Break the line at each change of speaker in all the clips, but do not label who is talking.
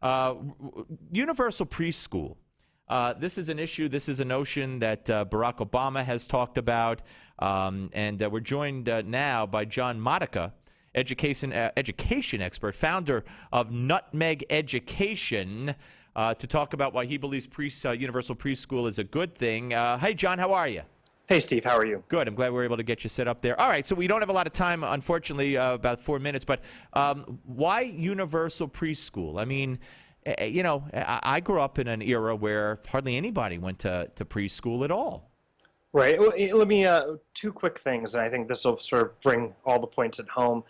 Universal preschool. This is an issue. This is a notion that Barack Obama has talked about. And we're joined now by Jon Modica, education expert, founder of Nutmeg Education, to talk about why he believes universal preschool is a good thing. Hey, John, how are you?
Hey, Steve, how are you?
Good. I'm glad we were able to get you set up there. All right, so we don't have a lot of time, unfortunately, about 4 minutes, but why universal preschool? I mean, you know, I grew up in an era where hardly anybody went to preschool at all.
Right. Well, let me, two quick things, and I think this will sort of bring all the points at home.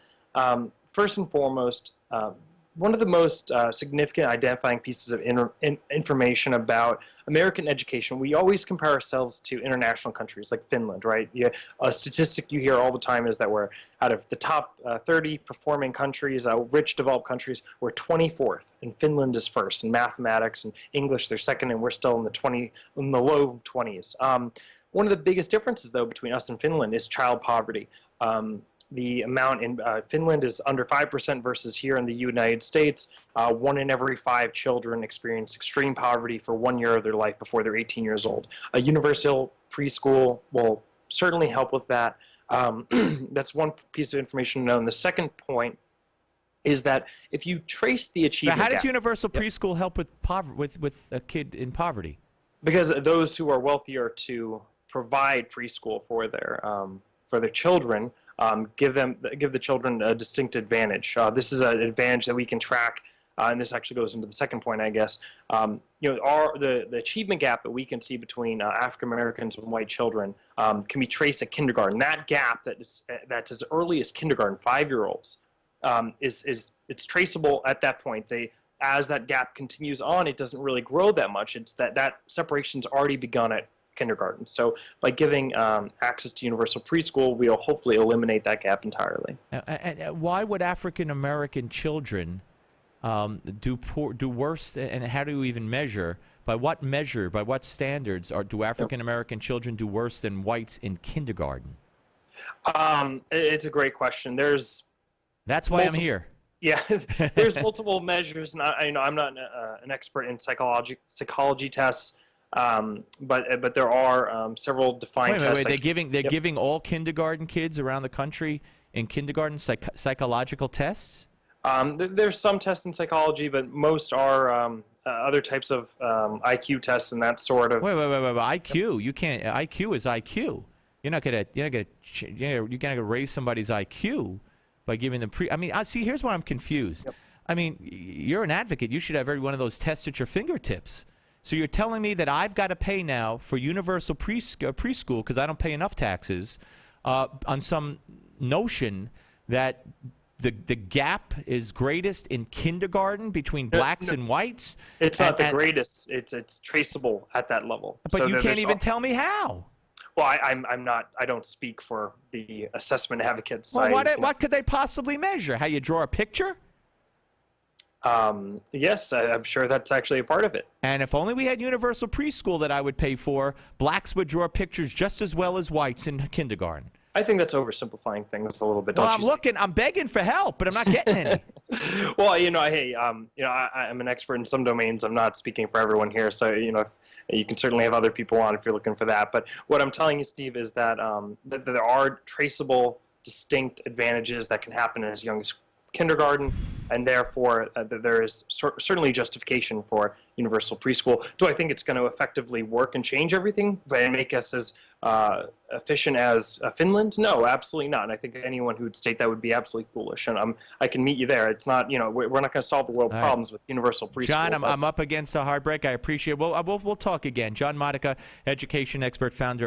First and foremost, one of the most significant identifying pieces of information about American education, we always compare ourselves to international countries like Finland, right? A statistic you hear all the time is that we're out of the top 30 performing countries, rich developed countries, we're 24th, and Finland is first. In mathematics and English, they're second, and we're still in the low 20s. One of the biggest differences, though, between us and Finland is child poverty. The amount in Finland is under 5% versus here in the United States. 1 in every 5 children experience extreme poverty for 1 year of their life before they're 18 years old. A universal preschool will certainly help with that. That's one piece of information to know. And the second point is that if you trace the achievement
Now, how does
gap,
universal preschool help with a kid in poverty?
Because those who are wealthier to provide preschool for their children, give the children a distinct advantage. This is an advantage that we can track, and this actually goes into the second point, I guess. You know, the achievement gap that we can see between African Americans and white children can be traced at kindergarten. That gap that's as early as kindergarten, 5-year-olds, it's traceable at that point. As that gap continues on, it doesn't really grow that much. It's that separation's already begun at kindergarten. So by giving access to universal preschool, we'll hopefully eliminate that gap entirely.
And why would African American children do worse? And how do you even measure? By what standards do African American children do worse than whites in kindergarten?
It's a great question.
That's why I'm here.
Yeah, there's multiple measures, and I'm not an expert in psychology tests. But there are several defined tests.
They're giving all kindergarten kids around the country in kindergarten psychological tests?
There's some tests in psychology, but most are other types of IQ tests and that sort of.
Wait. IQ? You can't. IQ is IQ. You're not gonna raise somebody's IQ by giving them I mean, see, here's why I'm confused. Yep. I mean, you're an advocate. You should have every one of those tests at your fingertips. So you're telling me that I've got to pay now for universal preschool because I don't pay enough taxes on some notion that the gap is greatest in kindergarten between blacks and whites?
It's not the greatest. It's traceable at that level.
But so you can't even tell me how.
Well, I don't speak for the assessment advocates.
Well, what could they possibly measure? How you draw a picture?
Yes, I'm sure that's actually a part of it.
And if only we had universal preschool that I would pay for, blacks would draw pictures just as well as whites in kindergarten.
I think that's oversimplifying things a little bit.
Well, I'm begging for help, but I'm not getting any.
Well, hey, I'm an expert in some domains. I'm not speaking for everyone here, so you can certainly have other people on if you're looking for that. But what I'm telling you, Steve, is that that there are traceable, distinct advantages that can happen as young as kindergarten, and therefore there is certainly justification for universal preschool. Do I think it's going to effectively work and change everything and make us as efficient as Finland? No, absolutely not. And I think anyone who would state that would be absolutely foolish. And I can meet you there. It's not, we're not going to solve the world problems with universal preschool.
John, I'm up against a hard break. I appreciate it. We'll talk again. Jon Modica, education expert, founder.